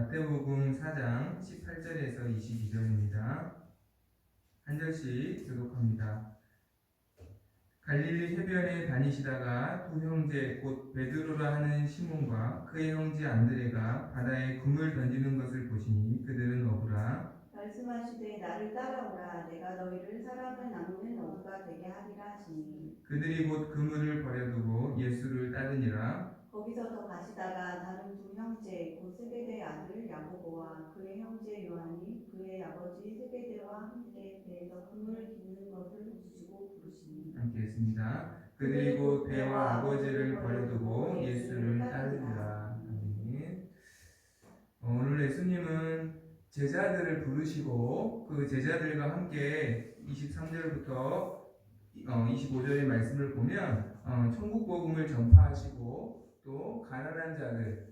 마태복음 4장 18절에서 22절입니다. 한 절씩 교독합니다. 갈릴리 해변에 다니시다가 두 형제 곧 베드로라 하는 시몬과 그의 형제 안드레가 바다에 금을 던지는 것을 보시니 그들은 어부라. 말씀하시되 나를 따라오라. 내가 너희를 사람을 낚는 어부가 되게 하리라 하시니. 그들이 곧 그물을 버려두고 예수를 따르니라. 거기서 더 가시다가 다른 두 형제 곧 세베대의 아들 야고보와 그의 형제 요한이 그의 아버지 세베대와 함께 배에서 그물을 깁는 것을 보시고 부르시니. 함께 했습니다. 그들이 곧 배와 아버지를 버려두고 예수를 따르니라. 아멘. 오늘 예수님은 제자들을 부르시고 그 제자들과 함께 23절부터 25절의 말씀을 보면 천국 복음을 전파하시고 또 가난한 자들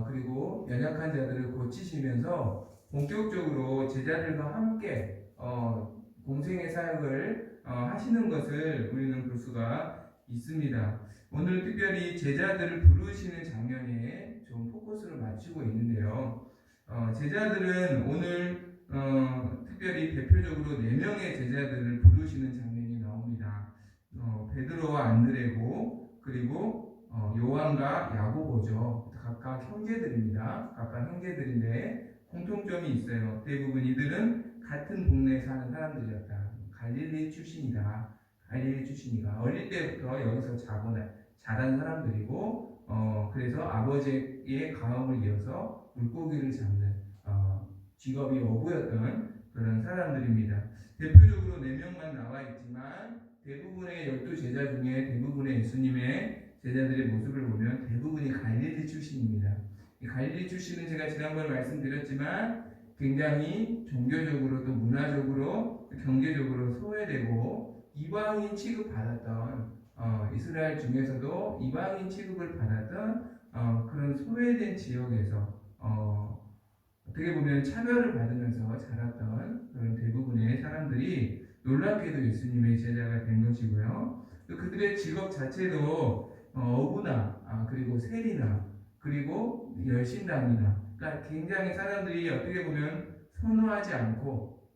그리고 연약한 자들을 고치시면서 본격적으로 제자들과 함께 공생의 사역을 하시는 것을 우리는 볼 수가 있습니다. 오늘 특별히 제자들을 부르시는 장면에 좀 포커스를 맞추고 있는데요. 제자들은 오늘 특별히 대표적으로 4명의 제자들을 부르시는 장면이 나옵니다. 베드로와 안드레고 그리고 요한과 야고보죠. 각각 형제들입니다. 각각 형제들인데 공통점이 있어요. 대부분 이들은 같은 동네에 사는 사람들이었다. 갈릴리 출신이다. 갈릴리 출신이가 어릴 때부터 여기서 자란 사람들이고 그래서 아버지의 가업을 이어서 물고기를 잡는 직업이 어부였던 그런 사람들입니다. 대표적으로 4명만 나와 있지만 대부분의 12제자 중에 대부분의 예수님의 제자들의 모습을 보면 대부분이 갈릴리 출신입니다. 이 갈릴리 출신은 제가 지난번에 말씀드렸지만 굉장히 종교적으로 또 문화적으로 경제적으로 소외되고 이방인 취급받았던 이스라엘 중에서도 이방인 취급을 받았던 그런 소외된 지역에서 어떻게 보면 차별을 받으면서 자랐던 그런 대부분의 사람들이 놀랍게도 예수님의 제자가 된 것이고요. 또 그들의 직업 자체도 어부나 그리고 세리나 그리고 열심당이나 그러니까 굉장히 사람들이 어떻게 보면 선호하지 않고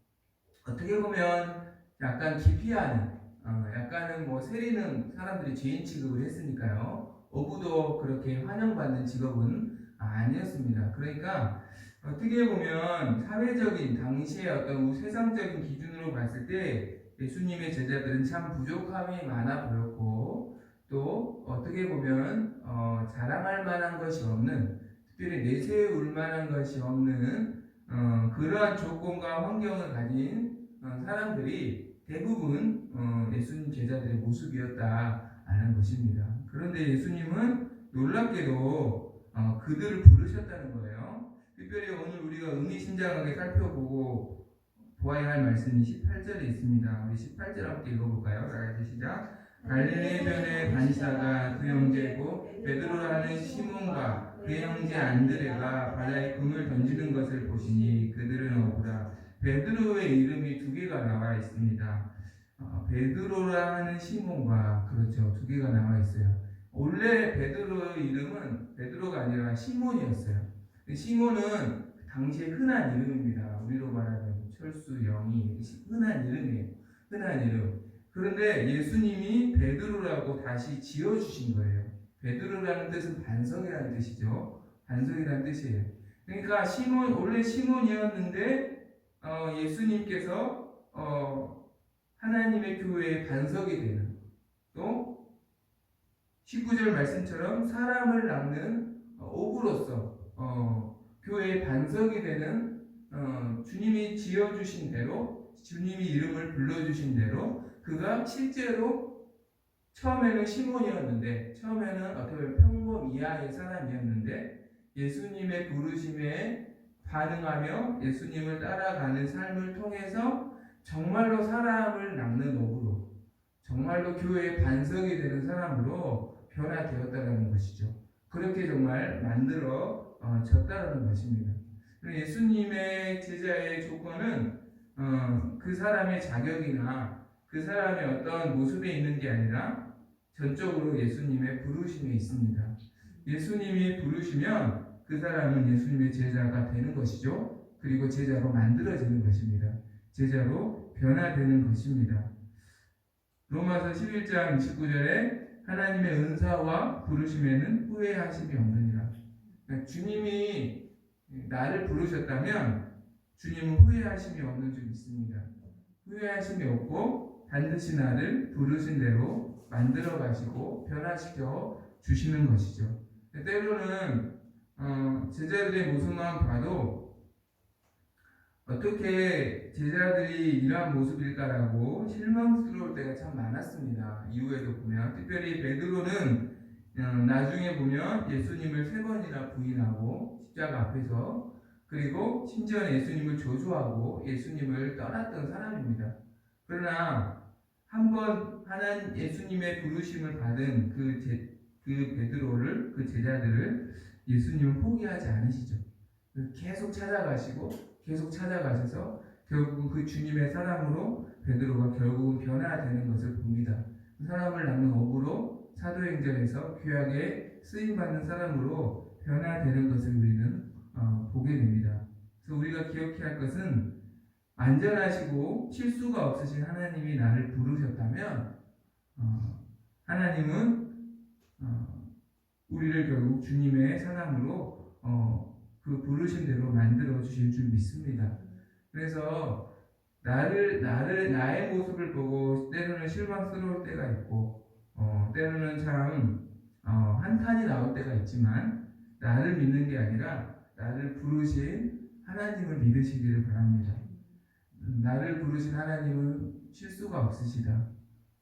어떻게 보면 약간 기피하는 약간은 뭐 세리는 사람들이 죄인 취급을 했으니까요. 어부도 그렇게 환영받는 직업은 아니었습니다. 그러니까 어떻게 보면 사회적인 당시의 어떤 세상적인 기준으로 봤을 때 예수님의 제자들은 참 부족함이 많아 보였고 또 어떻게 보면 자랑할 만한 것이 없는 특별히 내세울 만한 것이 없는 그러한 조건과 환경을 가진 사람들이 대부분 예수님 제자들의 모습이었다라는 것입니다. 그런데 예수님은 놀랍게도 그들을 부르셨다는 거예요. 특별히 오늘 우리가 의미심장하게 살펴보고 보아야 할 말씀이 18절에 있습니다. 우리 18절 함께 읽어볼까요? 다같이 시작. 갈릴리 해변에 다니시다가 그 형제고 베드로라 하는 시몬과 그의 형제 안드레가 바다에 금을 던지는 것을 보시니 그들은 어부라. 베드로의 이름이 2개가 나와 있습니다. 베드로라 하는 시몬과 그렇죠. 2개가 나와 있어요. 원래 베드로의 이름은 베드로가 아니라 시몬이었어요. 시몬은 당시에 흔한 이름입니다. 우리로 말하면 철수, 영희 흔한 이름이에요. 흔한 이름. 그런데 예수님이 베드로라고 다시 지어주신 거예요. 베드로라는 뜻은 반석이라는 뜻이죠. 반석이라는 뜻이에요. 그러니까 원래 시몬이었는데 예수님께서 하나님의 교회의 반석이 되는 또 19절 말씀처럼 사람을 낚는 어부로서 교회의 반석이 되는 주님이 지어주신 대로 주님이 이름을 불러주신 대로 그가 실제로 처음에는 시몬이었는데 처음에는 어떻게 보면 평범 이하의 사람이었는데 예수님의 부르심에 반응하며 예수님을 따라가는 삶을 통해서 정말로 사람을 낚는 어부로 정말로 교회의 반석이 되는 사람으로 변화되었다는 것이죠. 그렇게 정말 만들어졌다는 것입니다. 예수님의 제자의 조건은 그 사람의 자격이나 그 사람의 어떤 모습에 있는 게 아니라 전적으로 예수님의 부르심에 있습니다. 예수님이 부르시면 그 사람은 예수님의 제자가 되는 것이죠. 그리고 제자로 만들어지는 것입니다. 제자로 변화되는 것입니다. 로마서 11장 29절에 하나님의 은사와 부르심에는 후회하심이 없느니라. 그러니까 주님이 나를 부르셨다면 주님은 후회하심이 없는 줄 믿습니다. 후회하심이 없고 반드시 나를 부르신 대로 만들어 가시고 변화시켜 주시는 것이죠. 때로는 제자들의 모습만 봐도 어떻게 제자들이 이러한 모습일까라고 실망스러울 때가 참 많았습니다. 이후에도 보면 특별히 베드로는 나중에 보면 예수님을 3번이나 부인하고 십자가 앞에서 그리고 심지어 예수님을 저주하고 예수님을 떠났던 사람입니다. 그러나 한번 하나님 예수님의 부르심을 받은 그 베드로를 그 제자들을 예수님은 포기하지 않으시죠. 계속 찾아가셔서 결국은 그 주님의 사람으로 베드로가 결국은 변화되는 것을 봅니다. 그 사람을 낳는 업으로 사도행전에서 귀하게 쓰임받는 사람으로 변화되는 것을 우리는 보게 됩니다. 그래서 우리가 기억해야 할 것은 완전하시고 실수가 없으신 하나님이 나를 부르셨다면 하나님은 우리를 결국 주님의 사람으로 그 부르신 대로 만들어 주실 줄 믿습니다. 그래서 나의 모습을 보고 때로는 실망스러울 때가 있고 때로는 참 한탄이 나올 때가 있지만 나를 믿는 게 아니라 나를 부르신 하나님을 믿으시기를 바랍니다. 나를 부르신 하나님은 실수가 없으시다.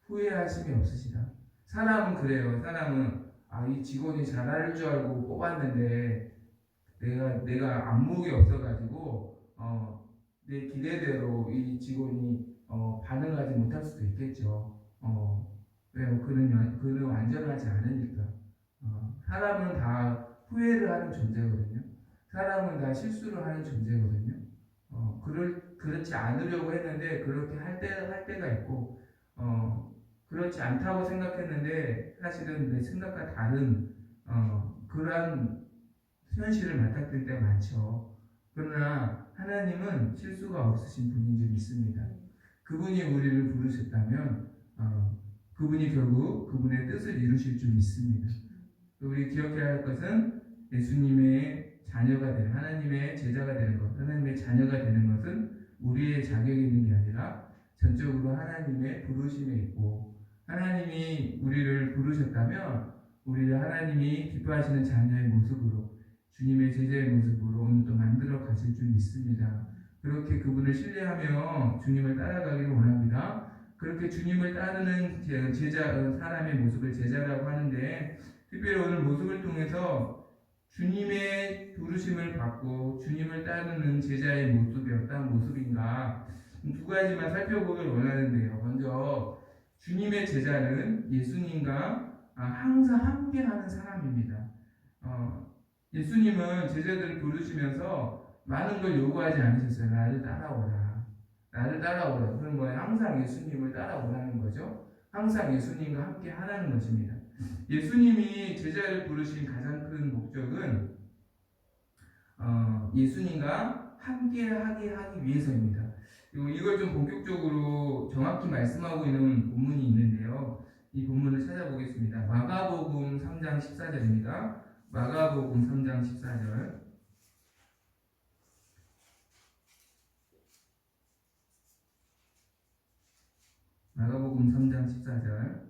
후회하심이 없으시다. 사람은 그래요. 사람은 이 직원이 잘할 줄 알고 뽑았는데 내가 안목이 없어가지고 내 기대대로 이 직원이 반응하지 못할 수도 있겠죠. 왜요? 그는 완전하지 않으니까. 사람은 다 후회를 하는 존재거든요. 사람은 다 실수를 하는 존재거든요. 그렇지 않으려고 했는데 그렇게 할 때가 있고 그렇지 않다고 생각했는데 사실은 내 생각과 다른 그러한 현실을 맞닥뜨릴 때가 많죠. 그러나 하나님은 실수가 없으신 분인 줄 믿습니다. 그분이 우리를 부르셨다면 그분이 결국 그분의 뜻을 이루실 줄 믿습니다. 우리 기억해야 할 것은 예수님의 자녀가 되는 하나님의 제자가 되는 것, 하나님의 자녀가 되는 것은 우리의 자격이 있는 게 아니라 전적으로 하나님의 부르심에 있고 하나님이 우리를 부르셨다면 우리를 하나님이 기뻐하시는 자녀의 모습으로 주님의 제자의 모습으로 오늘도 만들어 가실 줄 믿습니다. 그렇게 그분을 신뢰하며 주님을 따라가기를 원합니다. 그렇게 주님을 따르는 사람의 모습을 제자라고 하는데 특별히 오늘 모습을 통해서 주님의 부르심을 받고 주님을 따르는 제자의 모습이 어떤 모습인가 2가지만 살펴보길 원하는데요. 먼저 주님의 제자는 예수님과 항상 함께하는 사람입니다. 예수님은 제자들을 부르시면서 많은 걸 요구하지 않으셨어요. 나를 따라오라. 그런 거예요. 항상 예수님을 따라오라는 거죠. 항상 예수님과 함께 하라는 것입니다. 예수님이 제자를 부르신 가장 큰 목적은 예수님과 함께 하기 위해서입니다. 이걸 좀 본격적으로 정확히 말씀하고 있는 본문이 있는데요. 이 본문을 찾아보겠습니다. 마가복음 3장 14절입니다. 마가복음 3장 14절. 마가복음 3장 14절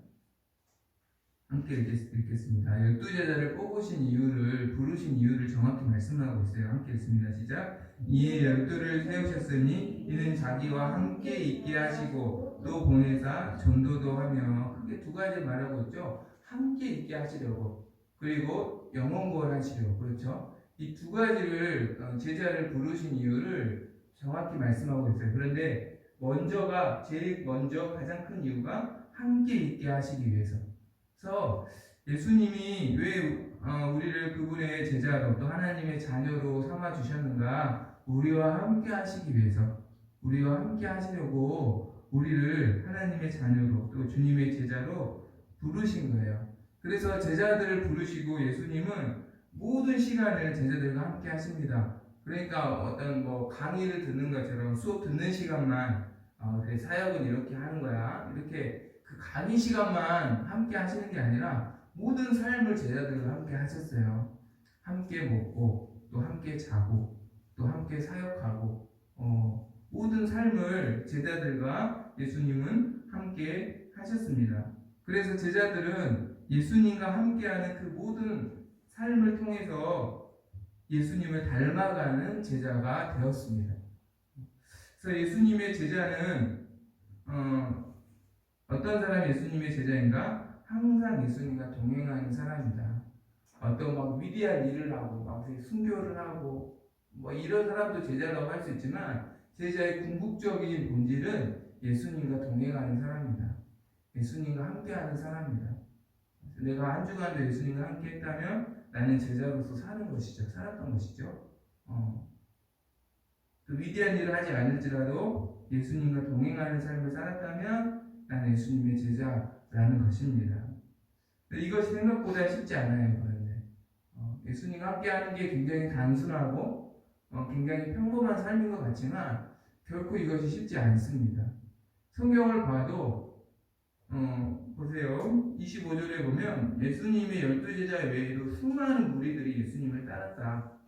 함께 읽겠습니다. 12제자를 뽑으신 이유를 부르신 이유를 정확히 말씀하고 있어요. 함께 읽습니다. 시작. 이에 12를 세우셨으니 이는 자기와 함께 있게 하시고 또 보내사 전도도 하며 크게 2가지 말하고 있죠. 함께 있게 하시려고 그리고 영원 구원하시려고 그렇죠. 이 2가지를 제자를 부르신 이유를 정확히 말씀하고 있어요. 그런데 제일 먼저 가장 큰 이유가 함께 있게 하시기 위해서. 그래서 예수님이 왜 우리를 그분의 제자로 또 하나님의 자녀로 삼아 주셨는가? 우리와 함께 하시기 위해서, 우리와 함께 하시려고 우리를 하나님의 자녀로 또 주님의 제자로 부르신 거예요. 그래서 제자들을 부르시고 예수님은 모든 시간을 제자들과 함께 하십니다. 그러니까 어떤 뭐 강의를 듣는 것처럼 수업 듣는 시간만 그래 사역은 이렇게 하는 거야. 이렇게 그 강의 시간만 함께 하시는 게 아니라 모든 삶을 제자들과 함께 하셨어요. 함께 먹고 또 함께 자고 또 함께 사역하고 모든 삶을 제자들과 예수님은 함께 하셨습니다. 그래서 제자들은 예수님과 함께하는 그 모든 삶을 통해서 예수님을 닮아가는 제자가 되었습니다. 그래서 예수님의 제자는 어떤 사람이 예수님의 제자인가? 항상 예수님과 동행하는 사람이다. 어떤 막 위대한 일을 하고 막 순교를 하고 뭐 이런 사람도 제자라고 할 수 있지만 제자의 궁극적인 본질은 예수님과 동행하는 사람이다. 예수님과 함께하는 사람이다. 내가 한 주간도 예수님과 함께했다면 나는 제자로서 사는 것이죠. 살았던 것이죠. 또 위대한 일을 하지 않을지라도 예수님과 동행하는 삶을 살았다면 나는 예수님의 제자라는 것입니다. 이것이 생각보다 쉽지 않아요. 그런데 예수님과 함께하는 게 굉장히 단순하고 굉장히 평범한 삶인 것 같지만 결코 이것이 쉽지 않습니다. 성경을 봐도 보세요. 25절에 보면 예수님의 12제자 외에도 수많은 무리들이 예수님을 따랐다.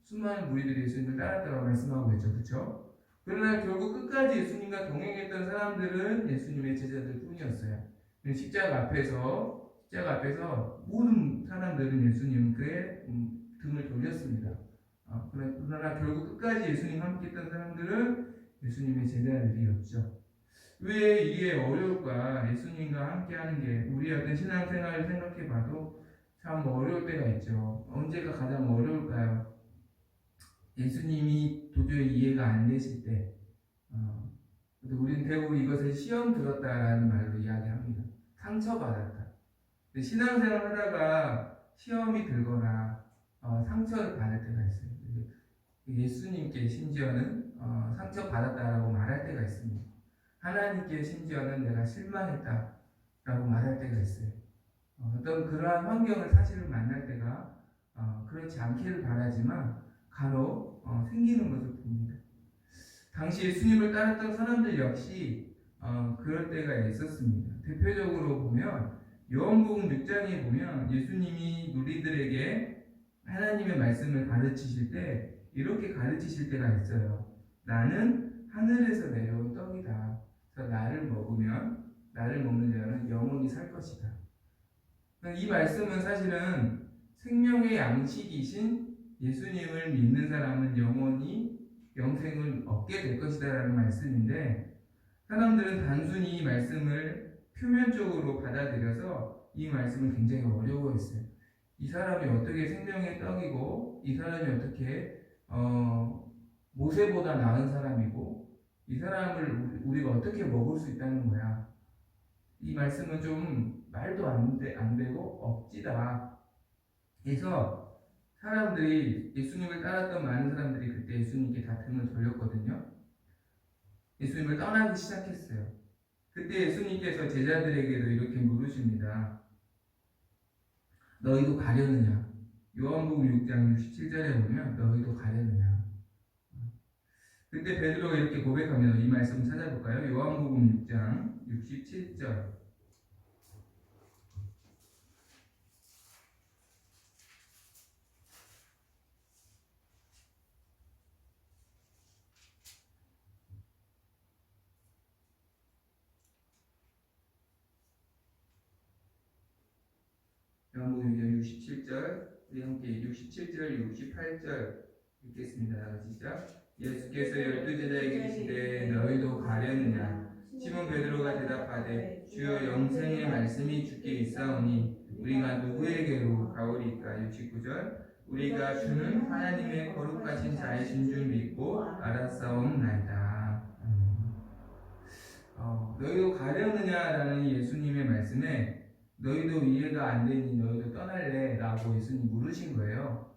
수많은 무리들이 예수님을 따랐다고 말씀하고 있죠. 그렇죠? 그러나 결국 끝까지 예수님과 동행했던 사람들은 예수님의 제자들 뿐이었어요. 십자가 앞에서 모든 사람들은 예수님께 등을 돌렸습니다. 그러나 결국 끝까지 예수님과 함께했던 사람들은 예수님의 제자들이었죠. 왜 이게 어려울까? 예수님과 함께하는 게 우리 어떤 신앙생활을 생각해봐도 참 어려울 때가 있죠. 언제가 가장 어려울까요? 예수님이 도저히 이해가 안 되실 때, 우리는 대부분 이것을 시험 들었다라는 말로 이야기합니다. 상처받았다. 신앙생활 하다가 시험이 들거나 상처를 받을 때가 있어요. 예수님께 심지어는 상처받았다라고 말할 때가 있습니다. 하나님께 심지어는 내가 실망했다라고 말할 때가 있어요. 어떤 그러한 환경을 사실을 만날 때가 그렇지 않기를 바라지만 간혹 생기는 것을 봅니다. 당시 예수님을 따랐던 사람들 역시 그럴 때가 있었습니다. 대표적으로 보면 요한복음 6장에 보면 예수님이 무리들에게 하나님의 말씀을 가르치실 때 이렇게 가르치실 때가 있어요. 나는 하늘에서 내려온 떡이다. 그래서 나를 먹는 자는 영원히 살 것이다. 이 말씀은 사실은 생명의 양식이신 예수님을 믿는 사람은 영원히 영생을 얻게 될 것이다라는 말씀인데 사람들은 단순히 이 말씀을 표면적으로 받아들여서 이 말씀을 굉장히 어려워했어요. 이 사람이 어떻게 생명의 떡이고 이 사람이 어떻게 모세보다 나은 사람이고 이 사람을 우리가 어떻게 먹을 수 있다는 거야. 이 말씀은 좀 말도 안 되고 억지다. 그래서 사람들이 예수님을 따랐던 많은 사람들이 그때 예수님께 다 등을 돌렸거든요. 예수님을 떠나기 시작했어요. 그때 예수님께서 제자들에게도 이렇게 물으십니다. 너희도 가려느냐? 요한복음 6장 67절에 보면 너희도 가려느냐? 그때 베드로가 이렇게 고백합니다. 이 말씀 찾아볼까요? 요한복음 6장 67절. 요한복음 6장 67절. 우리 함께 67절, 68절 읽겠습니다. 시작. 예수께서 12제자에게 이르시되 너희도 가려느냐? 시몬 베드로가 대답하되 주여 영생의 말씀이 주께 있사오니 우리가 누구에게로 가오리까? 69절. 우리가 주는 하나님의 거룩하신 자이신 줄 믿고 알았사옵나이다. 너희도 가려느냐라는 예수님의 말씀에 너희도 이해가 안 되니 너희도 떠날래? 라고 예수님 물으신 거예요.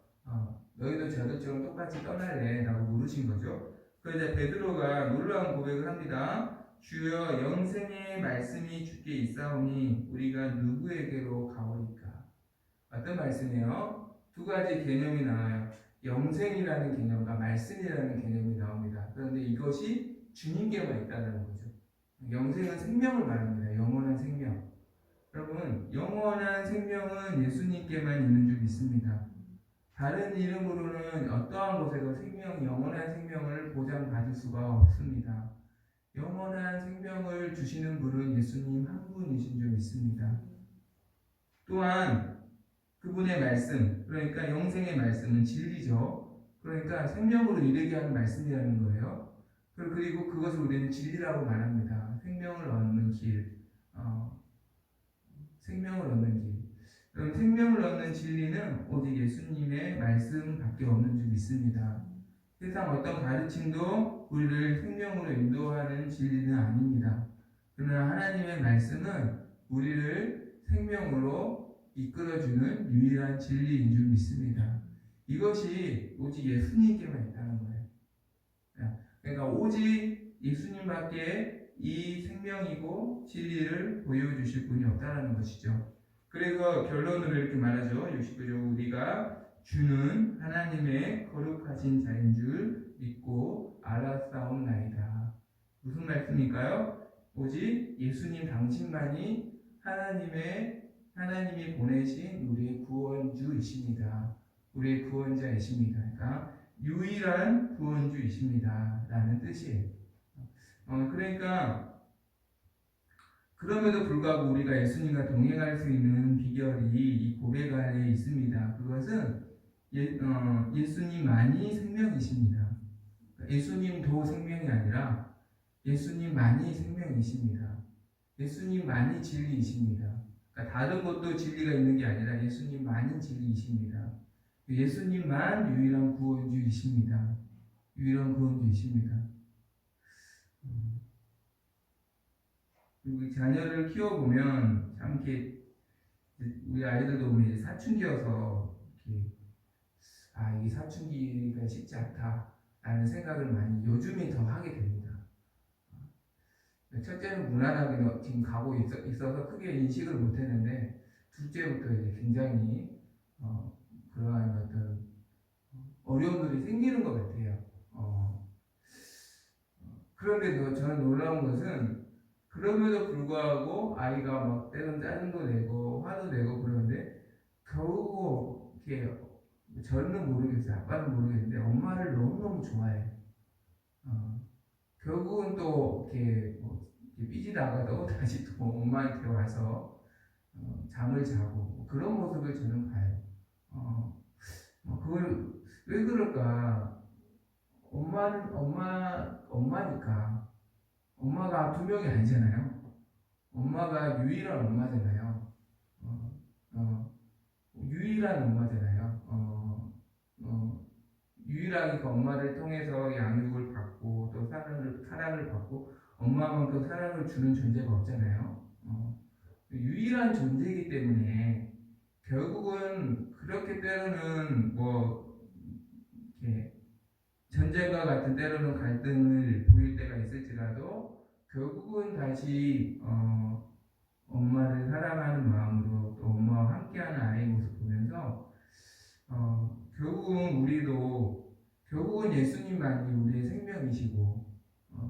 너희도 저들처럼 똑같이 떠날래? 라고 물으신 거죠. 그러자 베드로가 놀라운 고백을 합니다. 주여 영생의 말씀이 주께 있사오니 우리가 누구에게로 가오리까? 어떤 말씀이에요? 두 가지 개념이 나와요. 영생이라는 개념과 말씀이라는 개념이 나옵니다. 그런데 이것이 주님께만 있다는 거죠. 영생은 생명을 말합니다. 영원한 생명. 여러분, 영원한 생명은 예수님께만 있는 줄 믿습니다. 다른 이름으로는 어떠한 곳에도 영원한 생명을 보장받을 수가 없습니다. 영원한 생명을 주시는 분은 예수님 한 분이신 줄 믿습니다. 또한 그분의 말씀, 그러니까 영생의 말씀은 진리죠. 그러니까 생명으로 이르게 하는 말씀이라는 거예요. 그리고 그것을 우리는 진리라고 말합니다. 생명을 얻는 길, 생명을 얻는 길. 그럼 생명을 얻는 진리는 오직 예수님의 말씀밖에 없는 줄 믿습니다. 세상 어떤 가르침도 우리를 생명으로 인도하는 진리는 아닙니다. 그러나 하나님의 말씀은 우리를 생명으로 이끌어주는 유일한 진리인 줄 믿습니다. 이것이 오직 예수님께만 있다는 거예요. 그러니까 오직 예수님밖에 이 생명이고 진리를 보여주실 분이 없다는 것이죠. 그래서 결론으로 이렇게 말하죠. 69절 우리가 주는 하나님의 거룩하신 자인 줄 믿고 알았사옵나이다. 무슨 말씀일까요? 오직 예수님 당신만이 하나님이 보내신 우리의 구원주이십니다. 우리의 구원자이십니다. 그러니까 유일한 구원주이십니다. 라는 뜻이에요. 그러니까 그럼에도 불구하고 우리가 예수님과 동행할 수 있는 비결이 이 고백 안에 있습니다. 그것은 예수님만이 생명이십니다. 예수님도 생명이 아니라 예수님만이 생명이십니다. 예수님만이 진리이십니다. 그러니까 다른 것도 진리가 있는 게 아니라 예수님만이 진리이십니다. 예수님만 유일한 구원주이십니다. 유일한 구원주이십니다. 그리고 자녀를 키워보면 참 이렇게 우리 아이들도 보면 이제 사춘기여서 이렇게 이 사춘기가 쉽지 않다라는 생각을 많이 요즘에 더 하게 됩니다. 첫째는 무난하게 지금 가고 있어서 크게 인식을 못했는데 둘째부터 이제 굉장히 그러한 어떤 어려움들이 생기는 것 같아요. 그런데 저는 놀라운 것은 그럼에도 불구하고 아이가 막 때론 짜증도 내고 화도 내고 그러는데 겨우 이렇게 저는 모르겠어요. 아빠는 모르겠는데 엄마를 너무너무 좋아해요. 결국은 또 이렇게 삐지다가도 다시 또 엄마한테 와서 잠을 자고 그런 모습을 저는 봐요. 그걸 왜 그럴까? 엄마는 엄마니까. 엄마가 두 명이 아니잖아요. 엄마가 유일한 엄마잖아요. 유일한 엄마잖아요. 유일하니까 엄마를 통해서 양육을 받고 또 사랑을 받고 엄마만큼 사랑을 주는 존재가 없잖아요. 유일한 존재이기 때문에 결국은 그렇게 때로는 이렇게 전쟁과 같은 때로는 갈등을 보일 때가 있을지라도 결국은 다시 엄마를 사랑하는 마음으로 또 엄마와 함께하는 아이의 모습 보면서 결국은 예수님만이 우리의 생명이시고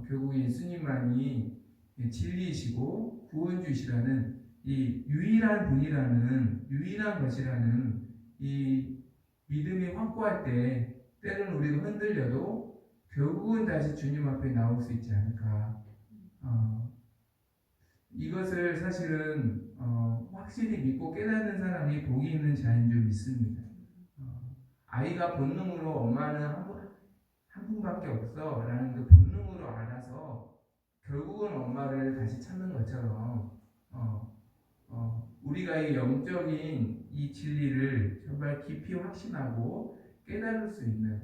결국 예수님만이 진리이시고 구원주이시라는 이 유일한 분이라는 유일한 것이라는 이 믿음이 확고할 때 때로는 우리가 흔들려도 결국은 다시 주님 앞에 나올 수 있지 않을까. 이것을 사실은 확실히 믿고 깨닫는 사람이 복이 있는 자인 줄 믿습니다. 아이가 본능으로 엄마는 한 분밖에 없어 라는 그 본능으로 알아서 결국은 엄마를 다시 찾는 것처럼 우리가 이 영적인 이 진리를 정말 깊이 확신하고 깨달을 수 있는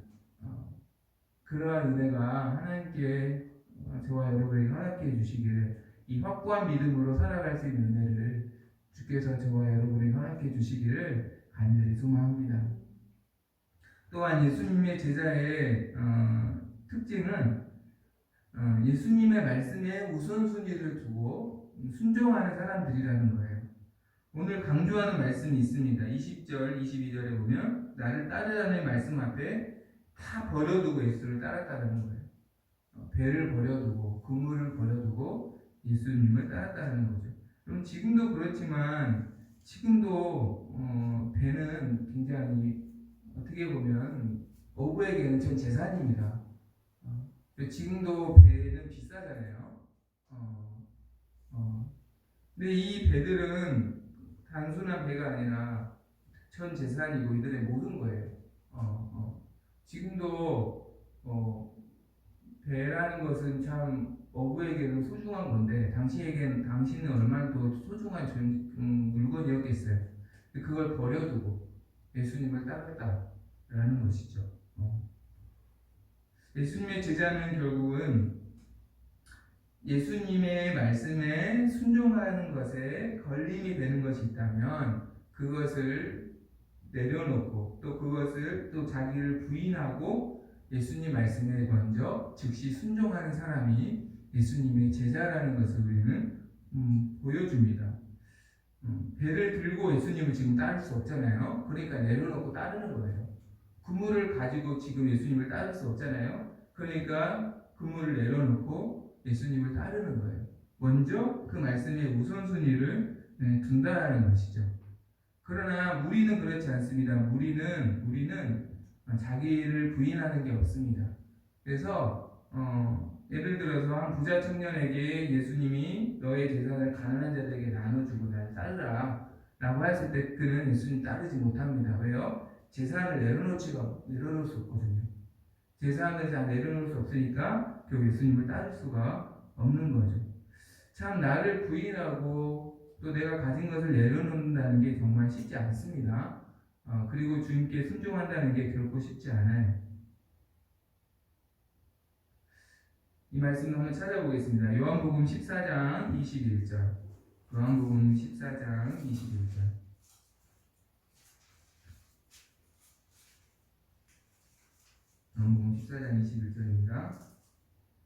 그러한 은혜가 하나님께 저와 여러분에게 허락해 주시기를 이 확고한 믿음으로 살아갈 수 있는 은혜를 주께서 저와 여러분에게 허락해 주시기를 간절히 소망합니다. 또한 예수님의 제자의 특징은 예수님의 말씀에 우선순위를 두고 순종하는 사람들이라는 거예요. 오늘 강조하는 말씀이 있습니다. 20절, 22절에 보면 나를 따르라는 말씀 앞에 다 버려두고 예수를 따랐다는 거예요. 배를 버려두고 그물을 버려두고 예수님을 따랐다는 거죠. 그럼 지금도 그렇지만 지금도 배는 굉장히 어떻게 보면 어부에게는 전 재산입니다. 지금도 배는 비싸잖아요. 근데 이 배들은 단순한 배가 아니라 전 재산이고 이들의 모든 거예요. 지금도 배라는 것은 참 어부에게는 소중한 건데 당신은 얼마나 더 소중한 물건이었겠어요. 그걸 버려두고 예수님을 따랐다라는 것이죠. 예수님의 제자는 결국은 예수님의 말씀에 순종하는 것에 걸림이 되는 것이 있다면 그것을 내려놓고 또 그것을 또 자기를 부인하고 예수님 말씀에 먼저 즉시 순종하는 사람이 예수님의 제자라는 것을 우리는 보여줍니다. 배를 들고 예수님을 지금 따를 수 없잖아요. 그러니까 내려놓고 따르는 거예요. 그물을 가지고 지금 예수님을 따를 수 없잖아요. 그러니까 그물을 내려놓고 예수님을 따르는 거예요. 먼저 그 말씀의 우선순위를 둔다라는 것이죠. 그러나 무리는 그렇지 않습니다. 무리는 자기를 부인하는 게 없습니다. 그래서 예를 들어서 한 부자 청년에게 예수님이 너의 재산을 가난한 자들에게 나눠주고 날 따르라 라고 했을 때 그는 예수님 따르지 못합니다. 왜요? 재산을 내려놓을 수 없거든요. 재산을 다 내려놓을 수 없으니까 결국 예수님을 따를 수가 없는 거죠. 참 나를 부인하고 또 내가 가진 것을 내려놓는다는 게 정말 쉽지 않습니다. 그리고 주님께 순종한다는 게 결코 쉽지 않아요. 이 말씀을 한번 찾아보겠습니다. 요한복음 14장 21절. 요한복음 14장 21절. 요한복음 14장 21절입니다.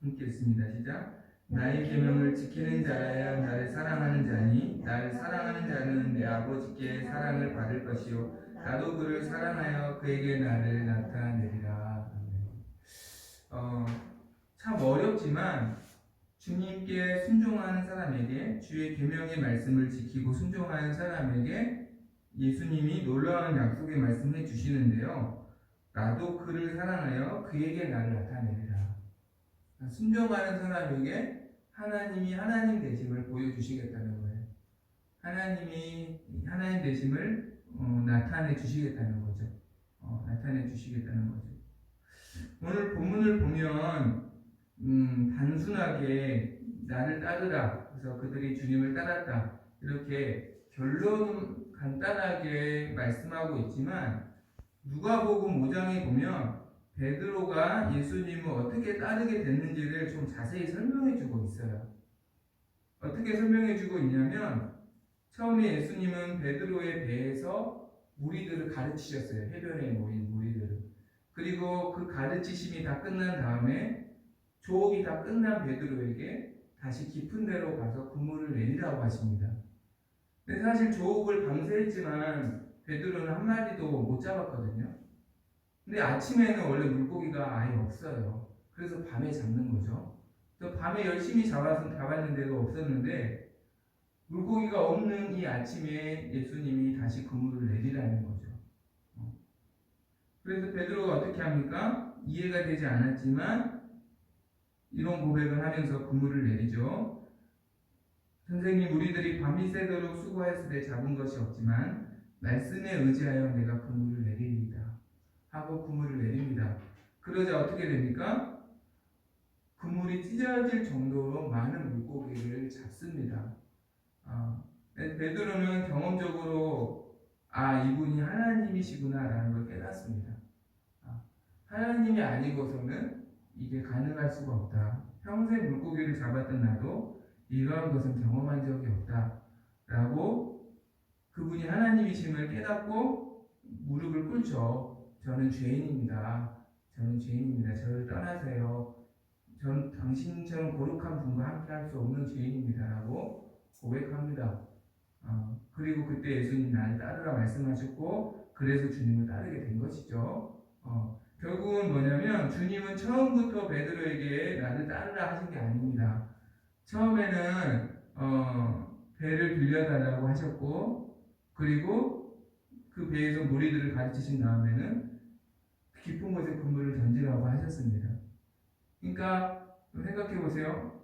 함께 읽습니다. 시작. 나의 계명을 지키는 자라야 나를 사랑하는 자니 나를 사랑하는 자는 내 아버지께 사랑을 받을 것이요 나도 그를 사랑하여 그에게 나를 나타내리라. 참 어렵지만 주님께 순종하는 사람에게 주의 계명의 말씀을 지키고 순종하는 사람에게 예수님이 놀라운 약속의 말씀을 해주시는데요. 나도 그를 사랑하여 그에게 나를 나타내리라. 순종하는 사람에게 하나님이 하나님 되심을 보여주시겠다는 거예요. 하나님이 하나님 되심을 나타내 주시겠다는 거죠. 나타내 주시겠다는 거죠. 오늘 본문을 보면 단순하게 나를 따르라. 그래서 그들이 주님을 따랐다. 이렇게 결론은 간단하게 말씀하고 있지만 누가복음 5장에 보면 베드로가 예수님을 어떻게 따르게 됐는지를 좀 자세히 설명해 주고 있어요. 어떻게 설명해 주고 있냐면 처음에 예수님은 베드로의 배에서 무리들을 가르치셨어요. 해변에 모인 무리들을. 그리고 그 가르치심이 다 끝난 다음에 조업이 다 끝난 베드로에게 다시 깊은 데로 가서 그물을 내리라고 하십니다. 근데 사실 조업을 밤새 했지만 베드로는 한 마리도 못 잡았거든요. 근데 아침에는 원래 물고기가 아예 없어요. 그래서 밤에 잡는 거죠. 또 밤에 열심히 잡았는데도 없었는데 물고기가 없는 이 아침에 예수님이 다시 그물을 내리라는 거죠. 그래서 베드로가 어떻게 합니까? 이해가 되지 않았지만 이런 고백을 하면서 그물을 내리죠. 선생님, 우리들이 밤이 새도록 수고하였을 때 잡은 것이 없지만 말씀에 의지하여 내가 그물을 내리리이다 하고 그물을 내립니다. 그러자 어떻게 됩니까? 그물이 찢어질 정도로 많은 물고기를 잡습니다. 베드로는 경험적으로 이분이 하나님이시구나 라는 걸 깨닫습니다. 하나님이 아니고서는 이게 가능할 수가 없다. 평생 물고기를 잡았던 나도 이러한 것은 경험한 적이 없다 라고 그분이 하나님이심을 깨닫고 무릎을 꿇죠. 저는 죄인입니다. 저를 떠나세요. 전 당신처럼 거룩한 분과 함께 할 수 없는 죄인입니다 라고 고백합니다. 그리고 그때 예수님 나를 따르라 말씀하셨고 그래서 주님을 따르게 된 것이죠. 결국은 뭐냐면 주님은 처음부터 베드로에게 나를 따르라 하신 게 아닙니다. 처음에는 배를 빌려달라고 하셨고, 그리고 그 배에서 무리들을 가르치신 다음에는 깊은 곳에 그물을 던지라고 하셨습니다. 그러니까 생각해 보세요.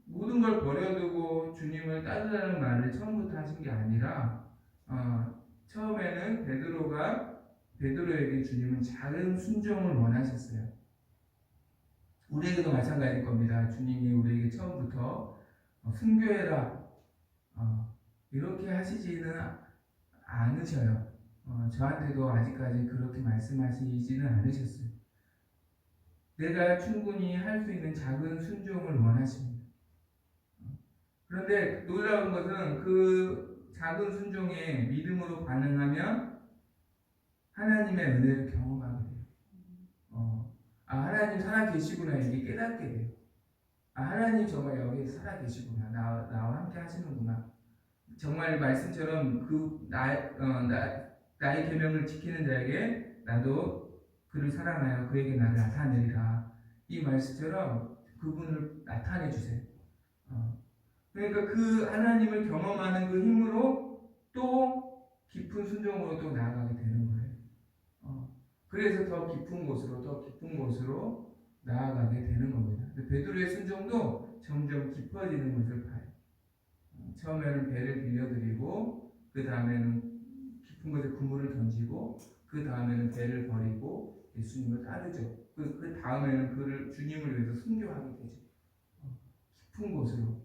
모든 걸 버려두고 주님을 따르라는 말을 처음부터 하신 게 아니라 처음에는 베드로에게 주님은 작은 순종을 원하셨어요. 우리에게도 마찬가지일 겁니다. 주님이 우리에게 처음부터 순교해라 이렇게 하시지는 않으셔요. 저한테도 아직까지 그렇게 말씀하시지는 않으셨어요. 내가 충분히 할 수 있는 작은 순종을 원하십니다. 그런데 놀라운 것은 그 작은 순종에 믿음으로 반응하면 하나님의 은혜를 경험하게 돼요. 하나님 살아 계시구나 이게 깨닫게 돼요. 하나님 정말 여기 살아 계시구나. 나와 함께 하시는구나. 정말 말씀처럼 나의 계명을 지키는 자에게 나도 그를 사랑하여 그에게 나를 나타내리라. 이 말씀처럼 그분을 나타내 주세요. 그러니까 그 하나님을 경험하는 그 힘으로 또 깊은 순종으로 또 나아가게 되는 거예요. 그래서 더 깊은 곳으로 나아가게 되는 겁니다. 베드로의 순종도 점점 깊어지는 것을 봐요. 처음에는 배를 빌려드리고, 그 다음에는 깊은 곳에 그물을 던지고, 그 다음에는 배를 버리고 예수님을 따르죠. 그 다음에는 주님을 위해서 순교하게 되죠. 깊은 곳으로.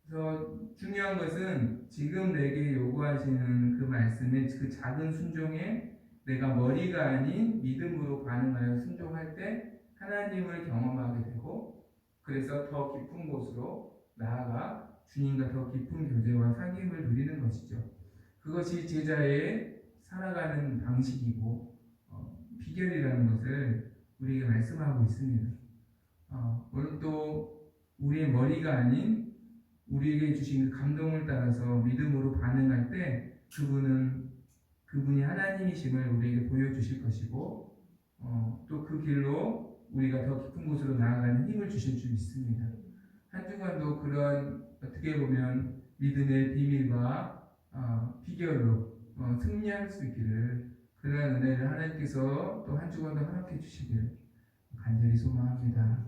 그래서 중요한 것은 지금 내게 요구하시는 그 말씀의 그 작은 순종에 내가 머리가 아닌 믿음으로 반응하여 순종할 때 하나님을 경험하게 되고, 그래서 더 깊은 곳으로 나아가 주님과 더 깊은 교제와 사귐을 누리는 것이죠. 그것이 제자의 살아가는 방식이고 비결이라는 것을 우리에게 말씀하고 있습니다. 오늘 또 우리의 머리가 아닌 우리에게 주신 그 감동을 따라서 믿음으로 반응할 때 그분이 하나님이심을 우리에게 보여주실 것이고, 또 그 길로 우리가 더 깊은 곳으로 나아가는 힘을 주실 줄 믿습니다. 한 주간도 그런 어떻게 보면 믿음의 비밀과 비결로 승리할 수 있기를, 그러한 은혜를 하나님께서 또 한 주간도 허락해 주시기를 간절히 소망합니다.